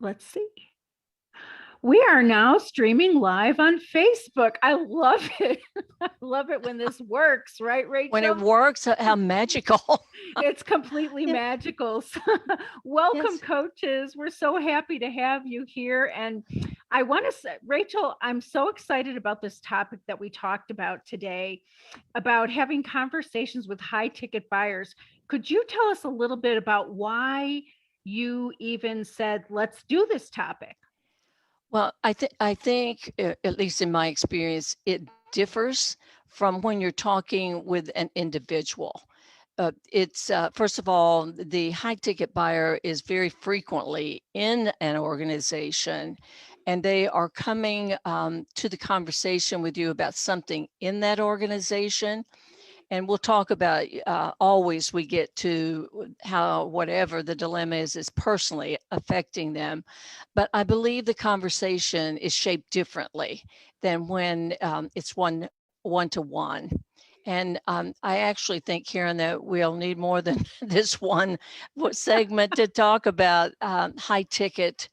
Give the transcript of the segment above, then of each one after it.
Let's see. We are now streaming live on Facebook. I love it. I love it when this works, right, When it Rachel? works, how magical. It's completely Yeah, magical. Welcome, yes. coaches. We're so happy to have you here. And I want to say, Rachel, I'm so excited about this topic that we talked about today about having conversations with high ticket buyers. Could you tell us a little bit about why you even said, let's do this topic? Well, I think at least in my experience, it differs from when you're talking with an individual. It's first of all, the high ticket buyer is very frequently in an organization, and they are coming to the conversation with you about something in that organization. And we'll talk about always we get to how whatever the dilemma is personally affecting them. But I believe the conversation is shaped differently than when it's one to one. And I actually think, Karen, that we'll need more than this one segment to talk about high ticket,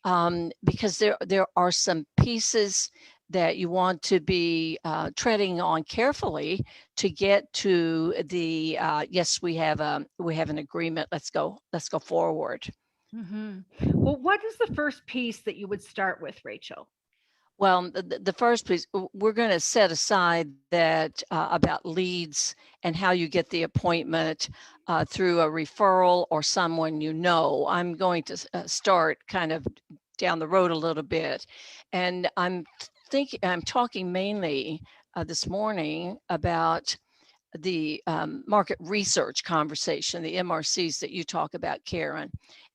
because there are some pieces that you want to be treading on carefully to get to the yes, we have an agreement. Let's go forward. Mhm. Well, what is the first piece that you would start with, Rachel? Well, the first piece, we're going to set aside that about leads and how you get the appointment through a referral or someone you know. I'm going to start kind of down the road a little bit, and I'm talking mainly this morning about the market research conversation, the MRCs that you talk about, Karen.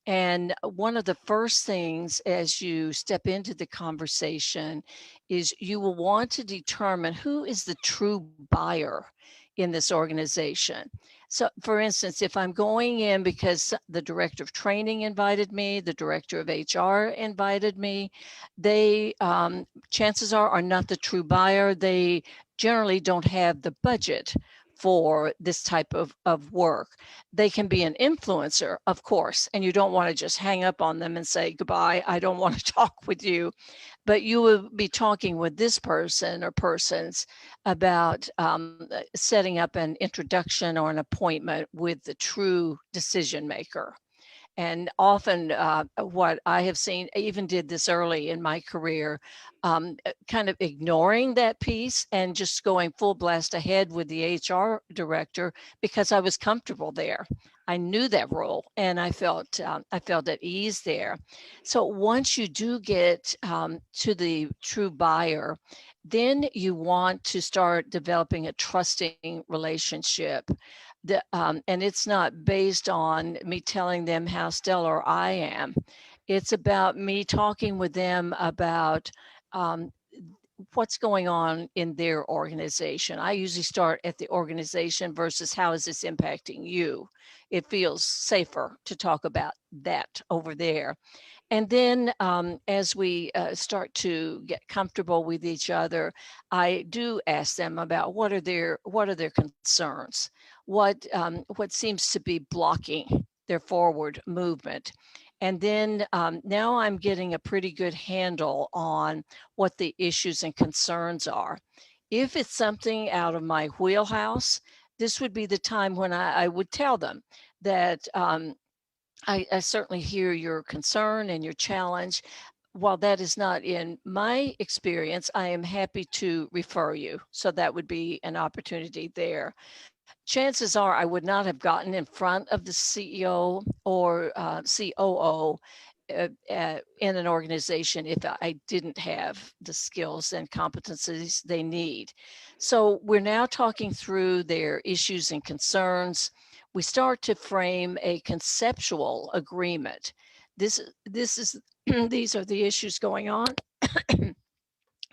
And one of the first things as you step into the conversation is you will want to determine who is the true buyer in this organization. So, for instance, if I'm going in because the director of training invited me, the director of HR invited me, they chances are not the true buyer. They generally don't have the budget for this type of work. They can be an influencer, of course, and you don't want to just hang up on them and say, goodbye, I don't want to talk with you. But you will be talking with this person or persons about setting up an introduction or an appointment with the true decision maker. And often, what I have seen, I even did this early in my career, kind of ignoring that piece and just going full blast ahead with the HR director because I was comfortable there. I knew that role, and I felt at ease there. So once you do get to the true buyer, then you want to start developing a trusting relationship, and it's not based on me telling them how stellar I am. It's about me talking with them about um, what's going on in their organization. I usually start at the organization versus how is this impacting you. It feels safer to talk about that over there. And then as we start to get comfortable with each other, I do ask them about what are their concerns, what seems to be blocking their forward movement. And then now I'm getting a pretty good handle on what the issues and concerns are. If it's something out of my wheelhouse, this would be the time when I would tell them that I certainly hear your concern and your challenge. While that is not in my experience, I am happy to refer you. So that would be an opportunity there. Chances are I would not have gotten in front of the CEO or COO in an organization if I didn't have the skills and competencies they need. So we're now talking through their issues and concerns. We start to frame a conceptual agreement. This is these are the issues going on.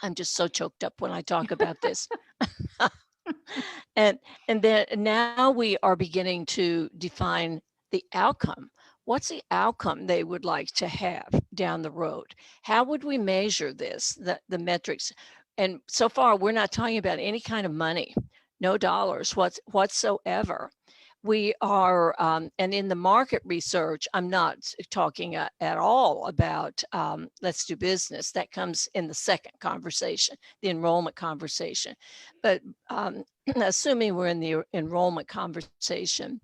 I'm just so choked up when I talk about this. and and then now we are beginning to define the outcome. What's the outcome they would like to have down the road? How would we measure this, the metrics? And so far, we're not talking about any kind of money, no dollars whatsoever. We are, and in the market research, I'm not talking at all about let's do business. That comes in the second conversation, the enrollment conversation. But assuming we're in the enrollment conversation,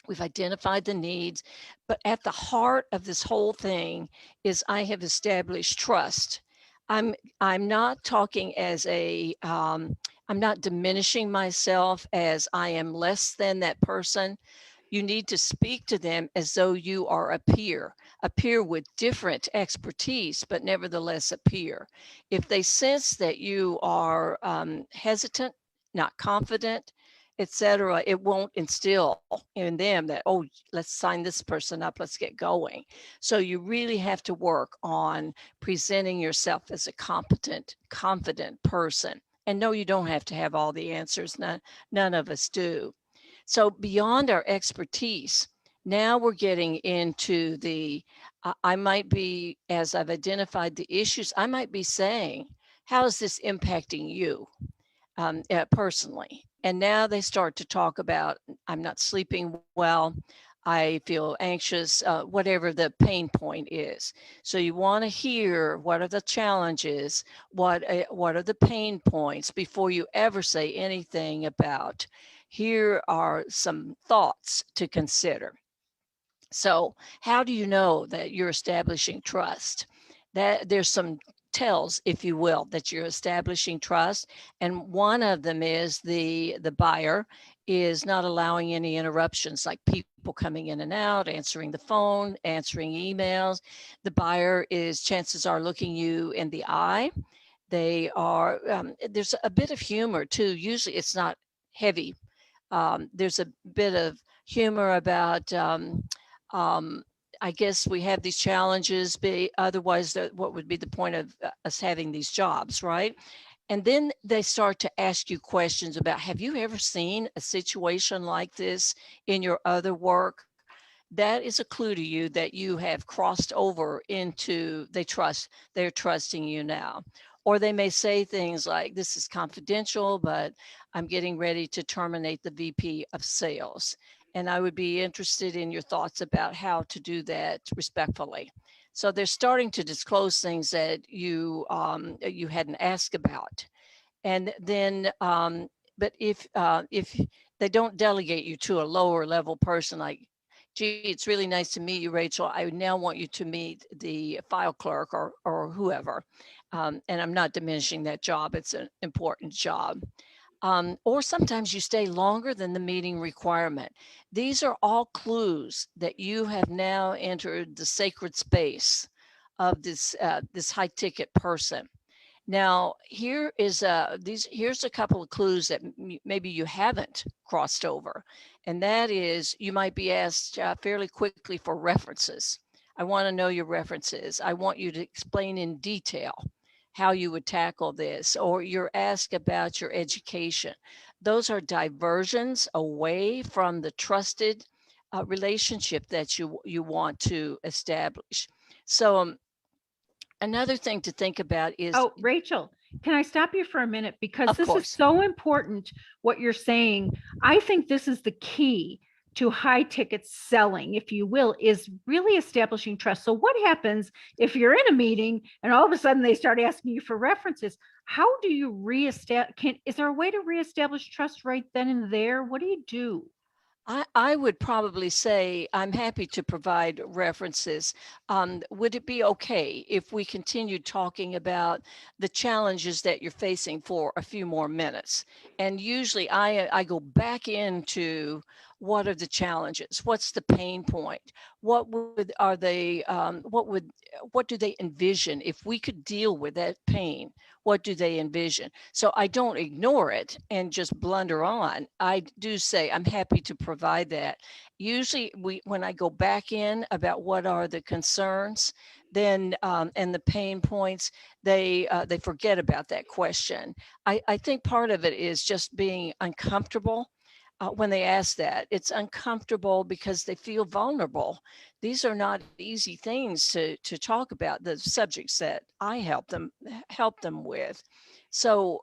we've identified the needs, but at the heart of this whole thing is I have established trust. I'm not talking as I'm not diminishing myself as I am less than that person. You need to speak to them as though you are a peer with different expertise, but nevertheless a peer. If they sense that you are hesitant, not confident, etc., it won't instill in them that, oh, let's sign this person up, let's get going. So you really have to work on presenting yourself as a competent, confident person. And no, you don't have to have all the answers. None of us do. So beyond our expertise, now we're getting into the, I might be, as I've identified the issues, I might be saying, how is this impacting you personally? And now they start to talk about, I'm not sleeping well, I feel anxious, whatever the pain point is. So you want to hear what are the challenges, what are the pain points before you ever say anything about, here are some thoughts to consider. So how do you know that you're establishing trust? That there's some tells, if you will, that you're establishing trust. And one of them is the buyer is not allowing any interruptions, like people coming in and out, answering the phone, answering emails. The buyer is, chances are, looking you in the eye. They are, there's a bit of humor too. Usually it's not heavy. There's a bit of humor about, um, I guess we have these challenges, otherwise what would be the point of us having these jobs, right? And then they start to ask you questions about, have you ever seen a situation like this in your other work? That is a clue to you that you have crossed over into, they're trusting you now. Or they may say things like, this is confidential, but I'm getting ready to terminate the VP of sales. And I would be interested in your thoughts about how to do that respectfully. So they're starting to disclose things that you hadn't asked about. And then, but if they don't delegate you to a lower level person, like, gee, it's really nice to meet you, Rachel, I now want you to meet the file clerk or whoever. And I'm not diminishing that job. It's an important job. Or sometimes you stay longer than the meeting requirement. These are all clues that you have now entered the sacred space of this high ticket person. Now, here's a couple of clues that maybe you haven't crossed over, and that is you might be asked fairly quickly for references. I want to know your references. I want you to explain in detail how you would tackle this, or you're asked about your education. Those are diversions away from the trusted relationship that you want to establish. So another thing to think about is, Oh, Rachel, can I stop you for a minute? Because of this is course, so important what you're saying. I think this is the key to high ticket selling, if you will, is really establishing trust. So, what happens if you're in a meeting and all of a sudden they start asking you for references? How do you reestablish? Is there a way to reestablish trust right then and there? What do you do? I would probably say I'm happy to provide references. Would it be okay if we continued talking about the challenges that you're facing for a few more minutes? And usually I go back into, what are the challenges? What's the pain point? What do they envision if we could deal with that pain? What do they envision? So I don't ignore it and just blunder on. I do say I'm happy to provide that. Usually when I go back in about what are the concerns, then and the pain points, they forget about that question. I think part of it is just being uncomfortable. When they ask that, it's uncomfortable because they feel vulnerable. These are not easy things to talk about, the subjects that I help them with. So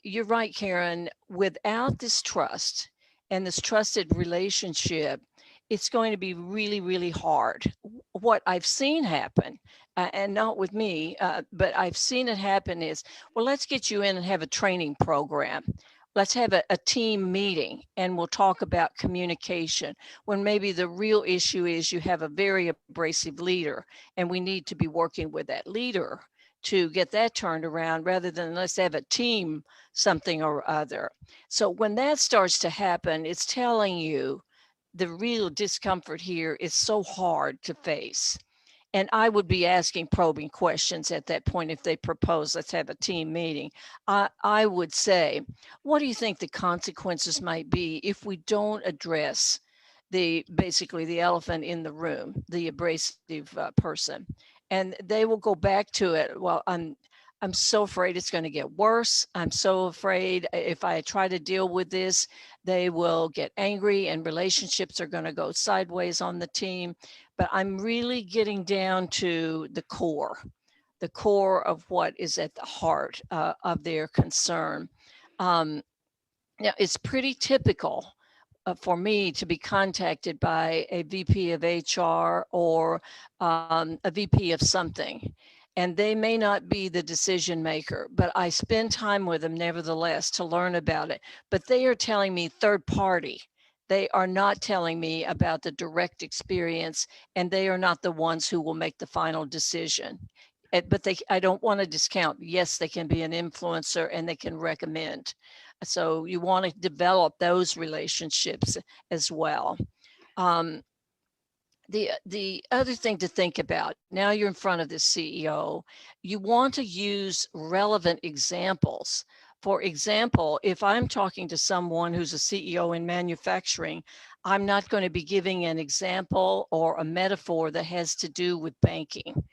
you're right, Karen. Without this trust, and this trusted relationship, it's going to be really, really hard. What I've seen happen, and not with me, but I've seen it happen is, well, let's get you in and have a training program. Let's have a team meeting and we'll talk about communication, when maybe the real issue is you have a very abrasive leader and we need to be working with that leader to get that turned around, rather than let's have a team something or other. So when that starts to happen, it's telling you the real discomfort here is so hard to face. And I would be asking probing questions at that point if they propose, let's have a team meeting. I would say, what do you think the consequences might be if we don't address basically the elephant in the room, the abrasive person? And they will go back to it. Well, I'm so afraid it's going to get worse. I'm so afraid if I try to deal with this, they will get angry and relationships are going to go sideways on the team. But I'm really getting down to the core of what is at the heart of their concern. Now, it's pretty typical for me to be contacted by a VP of HR or a VP of something. And they may not be the decision maker, but I spend time with them nevertheless to learn about it. But they are telling me third party. They are not telling me about the direct experience, and they are not the ones who will make the final decision. But I don't want to discount. Yes, they can be an influencer and they can recommend. So you want to develop those relationships as well. Um, the other thing to think about, now you're in front of the CEO, you want to use relevant examples. For example, if I'm talking to someone who's a CEO in manufacturing, I'm not going to be giving an example or a metaphor that has to do with banking.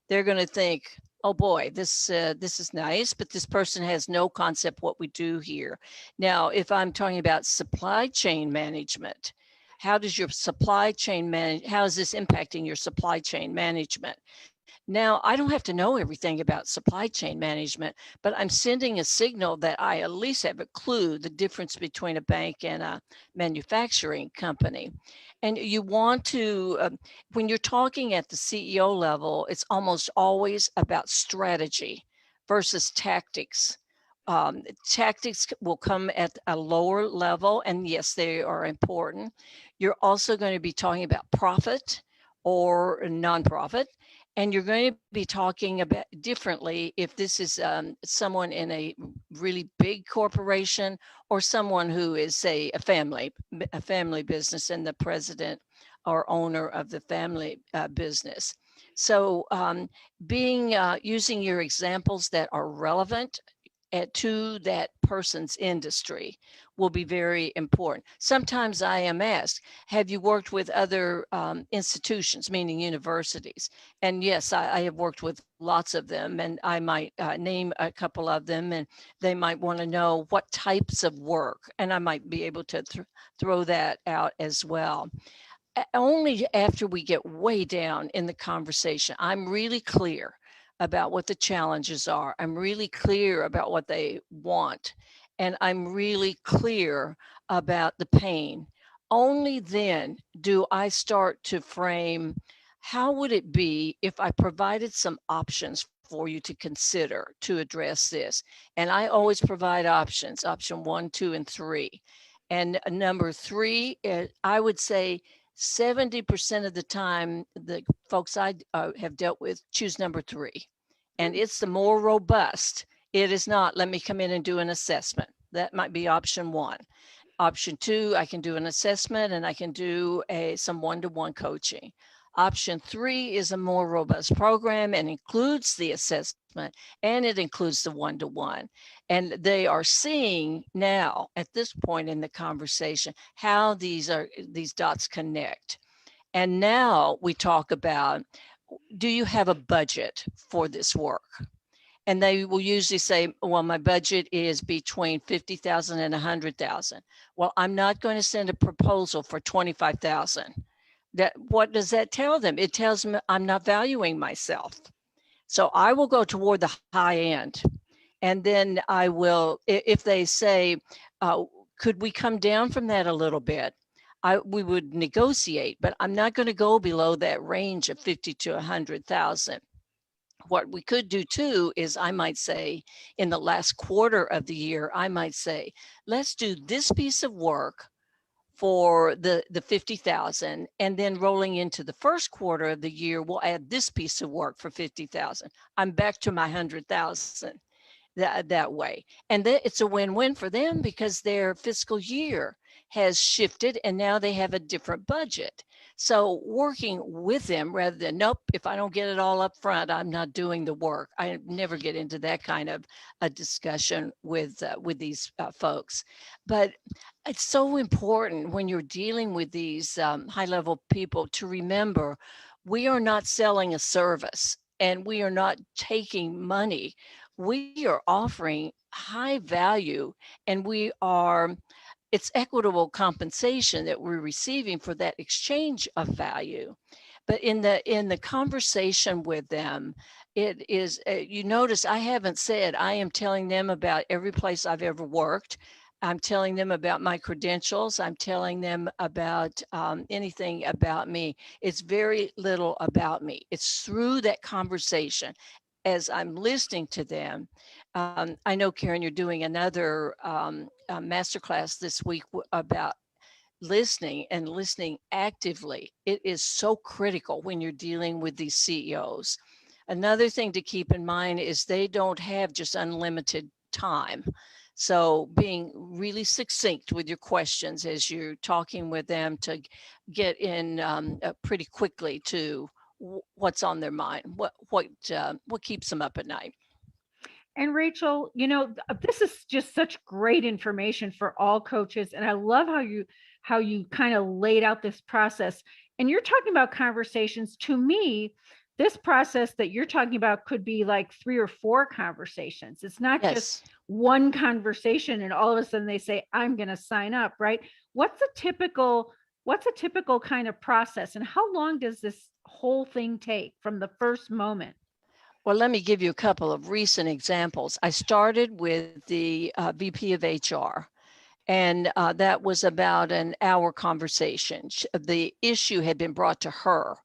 They're going to think, oh boy, this is nice, but this person has no concept what we do here. Now, if I'm talking about supply chain management, how does your supply chain manage? How is this impacting your supply chain management? Now, I don't have to know everything about supply chain management, but I'm sending a signal that I at least have a clue the difference between a bank and a manufacturing company. And you want to, when you're talking at the CEO level, it's almost always about strategy versus tactics. Tactics will come at a lower level, and yes, they are important. You're also going to be talking about profit or nonprofit, and you're going to be talking about differently if this is someone in a really big corporation or someone who is, say, a family business and the president or owner of the family business. So being using your examples that are relevant to that person's industry will be very important. Sometimes I am asked, have you worked with other institutions, meaning universities? And yes, I have worked with lots of them, and I might name a couple of them, and they might want to know what types of work, and I might be able to throw that out as well. Only after we get way down in the conversation, I'm really clear about what the challenges are. I'm really clear about what they want. And I'm really clear about the pain. Only then do I start to frame, how would it be if I provided some options for you to consider to address this? And I always provide options, option 1, 2, and 3. And number 3, I would say 70% of the time, the folks I have dealt with choose number 3. And it's the more robust. It is not, let me come in and do an assessment. That might be option 1. Option 2, I can do an assessment and I can do some one-to-one coaching. Option 3 is a more robust program and includes the assessment, and it includes the one-to-one. And they are seeing now at this point in the conversation how these dots connect. And now we talk about, do you have a budget for this work? And they will usually say, well, my budget is between 50,000 and 100,000. Well, I'm not going to send a proposal for 25,000. What does that tell them? It tells them I'm not valuing myself. So I will go toward the high end. And then I will, if they say, Could we come down from that a little bit? We would negotiate, but I'm not going to go below that range of 50 to 100,000. What we could do too is I might say in the last quarter of the year, I might say, let's do this piece of work for the 50,000, and then rolling into the first quarter of the year, we'll add this piece of work for 50,000. I'm back to my 100,000 that way. And it's a win-win for them because their fiscal year has shifted and now they have a different budget. So working with them rather than, nope, if I don't get it all up front, I'm not doing the work. I never get into that kind of a discussion with these folks. But it's so important when you're dealing with these high-level people to remember we are not selling a service and we are not taking money. We are offering high value, and it's equitable compensation that we're receiving for that exchange of value. But in the conversation with them, it is, you notice I haven't said I am telling them about every place I've ever worked. I'm telling them about my credentials. I'm telling them about anything about me. It's very little about me. It's through that conversation as I'm listening to them. I know, Karen, you're doing another masterclass this week about listening and listening actively. It is so critical when you're dealing with these CEOs. Another thing to keep in mind is they don't have just unlimited time. So being really succinct with your questions as you're talking with them to get in pretty quickly to what's on their mind, what keeps them up at night. And Rachel, this is just such great information for all coaches. And I love how you kind of laid out this process. And you're talking about conversations. To me, this process that you're talking about could be like 3 or 4 conversations. It's not just Yes. one conversation and all of a sudden they say, I'm going to sign up, right? What's a typical kind of process, and how long does this whole thing take from the first moment? Well, let me give you a couple of recent examples. I started with the VP of HR, and that was about an hour conversation. The issue had been brought to her,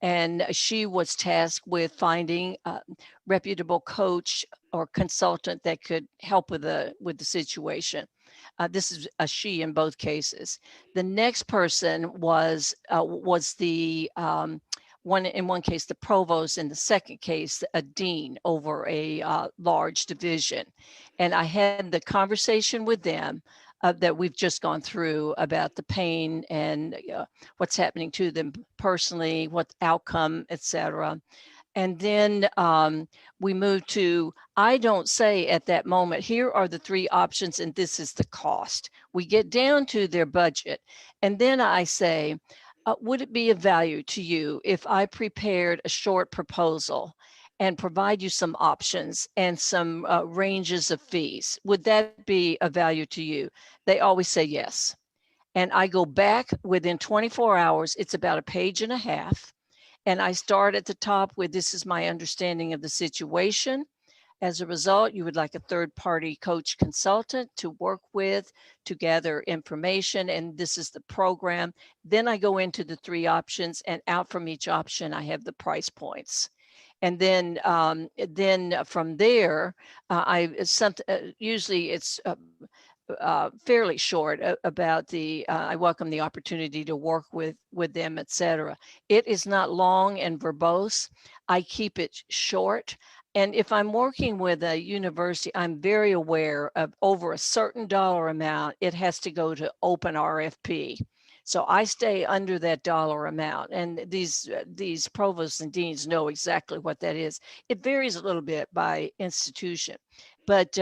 and she was tasked with finding a reputable coach or consultant that could help with the situation. This is a she in both cases. The next person was the in one case the provost, in the second case a dean over a large division, and I had the conversation with them that we've just gone through about the pain and what's happening to them personally, what outcome, etc. And then we move to, I don't say at that moment, here are the 3 options and this is the cost. We get down to their budget. And then I say, would it be of value to you if I prepared a short proposal and provide you some options and some ranges of fees? Would that be of value to you? They always say yes. And I go back within 24 hours. It's about a page and a half. And I start at the top with, this is my understanding of the situation. As a result, you would like a third-party coach consultant to work with to gather information, and this is the program. Then I go into the 3 options, and out from each option, I have the price points. And then from there, usually it's fairly short about I welcome the opportunity to work with them, etc. It is not long and verbose. I keep it short. And if I'm working with a university, I'm very aware of over a certain dollar amount, it has to go to open RFP. So I stay under that dollar amount. And these provosts and deans know exactly what that is. It varies a little bit by institution, but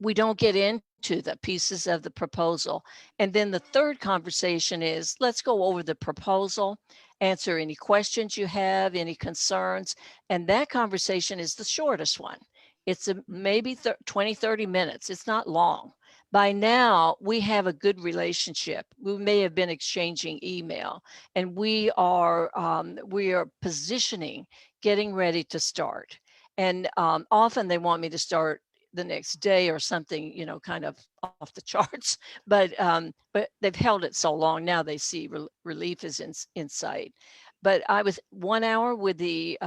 we don't get into the pieces of the proposal. And then the third conversation is, let's go over the proposal, answer any questions you have, any concerns. And that conversation is the shortest one. It's maybe 20, 30 minutes. It's not long. By now, we have a good relationship. We may have been exchanging email, and we are positioning, getting ready to start. And often they want me to start the next day or something, kind of off the charts. But they've held it so long now they see relief is in sight. But I was 1 hour with the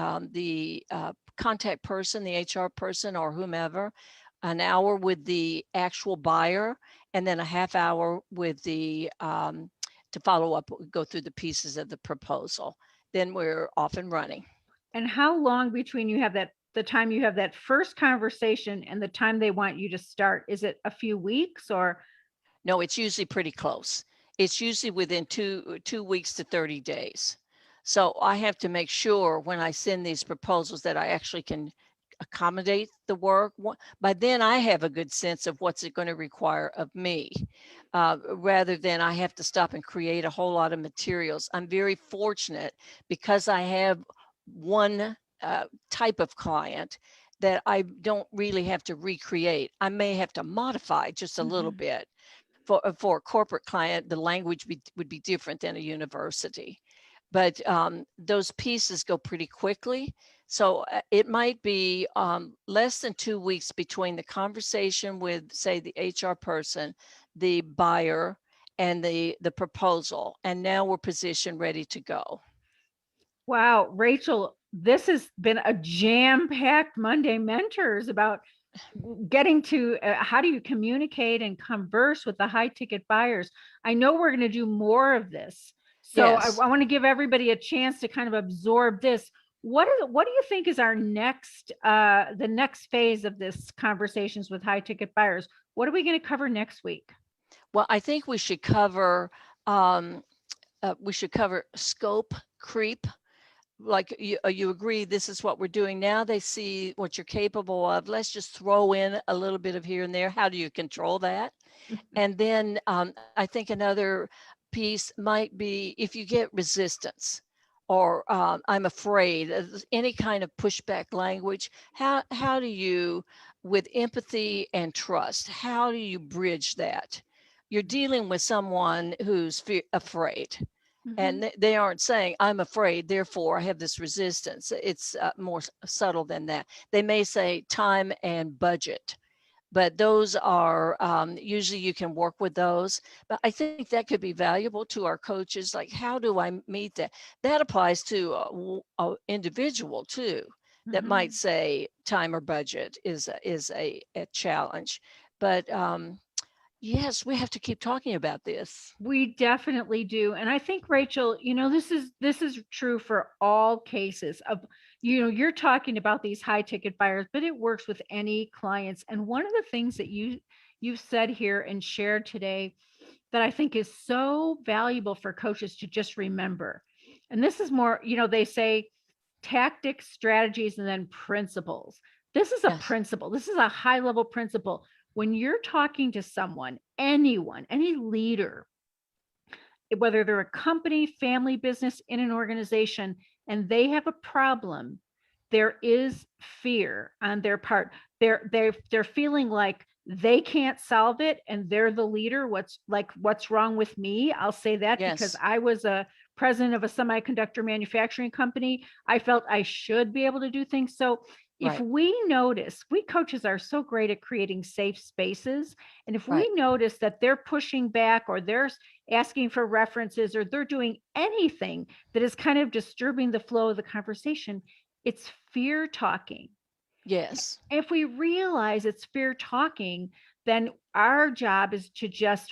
contact person, the HR person, or whomever, an hour with the actual buyer, and then a half hour with the to follow up, go through the pieces of the proposal. Then we're off and running. And how long between the time you have that first conversation and the time they want you to start? Is it a few weeks or? No, it's usually pretty close. It's usually within 2 weeks to 30 days. So I have to make sure when I send these proposals that I actually can accommodate the work. By then I have a good sense of what's it going to require of me, rather than I have to stop and create a whole lot of materials. I'm very fortunate because I have one type of client that I don't really have to recreate. I may have to modify just a little bit. For a corporate client, the language would be different than a university. But those pieces go pretty quickly. So it might be less than 2 weeks between the conversation with, say, the HR person, the buyer, and the proposal. And now we're positioned, ready to go. Wow, Rachel, this has been a jam-packed Monday Mentors about getting to how do you communicate and converse with the high ticket buyers. I know we're going to do more of this. So Yes. I want to give everybody a chance to kind of absorb this. What do you think is our next the next phase of this conversations with high ticket buyers? What are we going to cover next week? Well, I think um, we should cover scope creep. Like you agree, this is what we're doing now. They see what you're capable of. Let's just throw in a little bit of here and there. How do you control that? And then I think another piece might be if you get resistance or I'm afraid, any kind of pushback language. How do you, with empathy and trust, how do you bridge that? You're dealing with someone who's afraid, and they aren't saying I'm afraid, therefore I have this resistance. It's more subtle than that. They may say time and budget, but those are usually you can work with those. But I think that could be valuable to our coaches. Like, how do I meet that? That applies to a individual too, that might say time or budget is a challenge. But yes, we have to keep talking about this. We definitely do. And I think, Rachel, this is true for all cases of, you're talking about these high ticket buyers, but it works with any clients. And one of the things that you've said here and shared today that I think is so valuable for coaches to just remember. And this is more, they say tactics, strategies, and then principles. This is a Yes. principle. This is a high level principle. When you're talking to someone, anyone, any leader, whether they're a company, family, business, in an organization, and they have a problem, there is fear on their part. They're feeling like they can't solve it and they're the leader. What's wrong with me? I'll say that because Yes. I was a president of a semiconductor manufacturing company. I felt I should be able to do things. So if Right. we notice, we coaches are so great at creating safe spaces. And if we Right. notice that they're pushing back or they're asking for references or they're doing anything that is kind of disturbing the flow of the conversation, it's fear talking. Yes. If we realize it's fear talking, then our job is to just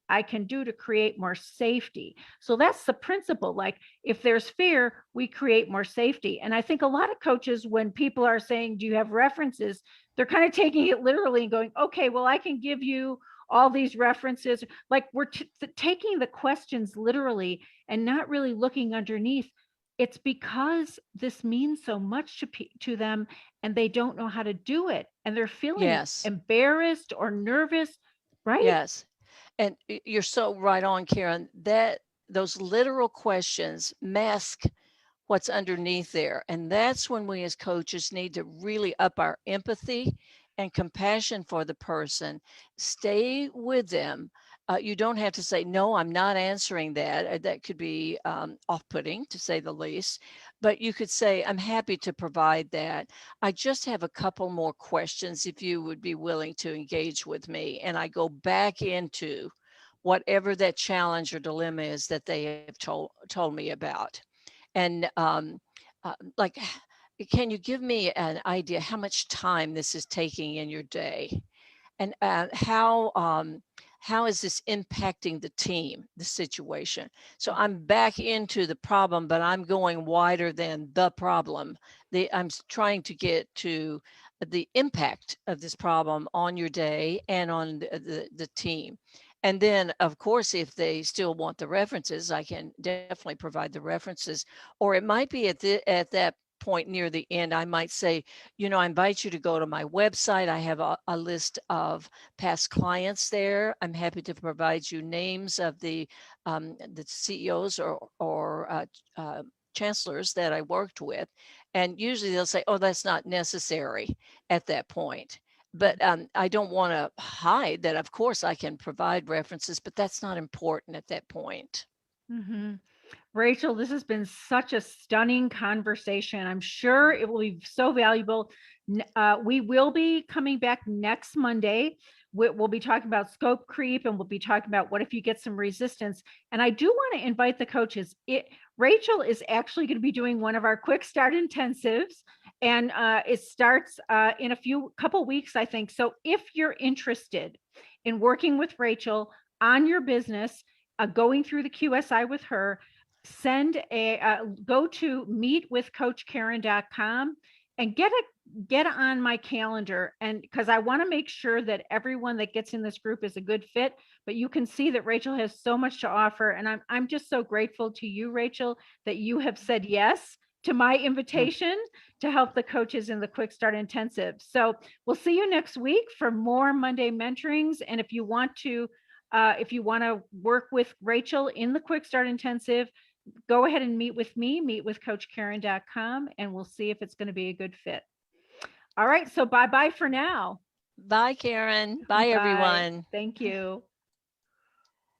I can do to create more safety. So that's the principle. Like if there's fear, we create more safety. And I think a lot of coaches, when people are saying, do you have references? They're kind of taking it literally and going, okay, well, I can give you all these references. Like we're taking the questions literally and not really looking underneath. It's because this means so much to them and they don't know how to do it and they're feeling Yes. embarrassed or nervous, right? Yes. And you're so right on, Karen, that those literal questions mask what's underneath there. And that's when we as coaches need to really up our empathy and compassion for the person. Stay with them. You don't have to say, no, I'm not answering that. That could be off putting, to say the least. but you could say, I'm happy to provide that. I just have a couple more questions if you would be willing to engage with me. And I go back into whatever that challenge or dilemma is that they have told me about. And like, can you give me an idea how much time this is taking in your day? And how is this impacting the team, the situation? So I'm back into the problem, but I'm going wider than the problem. I'm trying to get to the impact of this problem on your day and on the team. And then, of course, if they still want the references, I can definitely provide the references. Or it might be at that point near the end, I might say, I invite you to go to my website. I have a list of past clients there. I'm happy to provide you names of the CEOs or chancellors that I worked with. And usually they'll say, oh, that's not necessary at that point. But I don't want to hide that, of course, I can provide references, but that's not important at that point. Mm-hmm. Rachel, this has been such a stunning conversation. I'm sure it will be so valuable. We will be coming back next Monday. We'll be talking about scope creep, and we'll be talking about what if you get some resistance. And I do want to invite the coaches. Rachel is actually going to be doing one of our quick start intensives, and it starts in a couple weeks, I think. So if you're interested in working with Rachel on your business, going through the QSI with her, go to meetwithcoachkaren.com and get on my calendar, and because I want to make sure that everyone that gets in this group is a good fit. But you can see that Rachel has so much to offer, and I'm just so grateful to you, Rachel, that you have said yes to my invitation to help the coaches in the quick start intensive. So we'll see you next week for more Monday mentorings. And if you want to work with Rachel in the quick start intensive, go ahead and meet with me, meetwithcoachkaren.com, and we'll see if it's going to be a good fit. All right. So bye bye for now. Bye, Karen. Bye, Bye. everyone. Thank you.